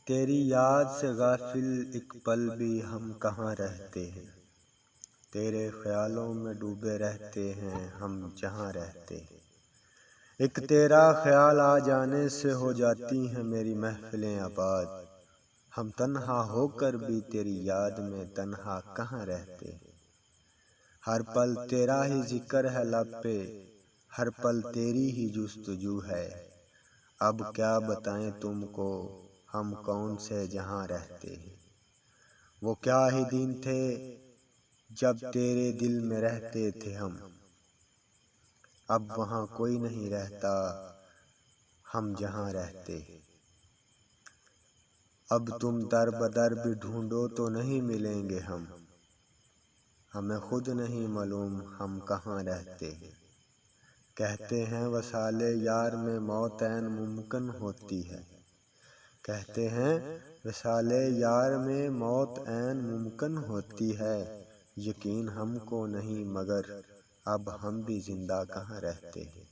تیری یاد سے غافل ایک پل بھی ہم کہاں رہتے ہیں، تیرے خیالوں میں ڈوبے رہتے ہیں ہم جہاں رہتے ہیں۔ ایک تیرا خیال آ جانے سے ہو جاتی ہیں میری محفلیں آباد، ہم تنہا ہو کر بھی تیری یاد میں تنہا کہاں رہتے ہیں۔ ہر پل تیرا ہی ذکر ہے لب پہ، ہر پل تیری ہی جستجو ہے، اب کیا بتائیں تم کو ہم کون سے جہاں رہتے ہیں۔ وہ کیا ہی دن تھے جب تیرے دل میں رہتے تھے ہم، اب وہاں کوئی نہیں رہتا ہم جہاں رہتے ہیں۔ اب تم در بدر بھی ڈھونڈو تو نہیں ملیں گے ہم، ہمیں خود نہیں معلوم ہم کہاں رہتے ہیں۔ کہتے ہیں وصال یار میں موت عین ممکن ہوتی ہے، کہتے ہیں وصال یار میں موت عین ممکن ہوتی ہے، یقین ہم کو نہیں مگر اب ہم بھی زندہ کہاں رہتے ہیں۔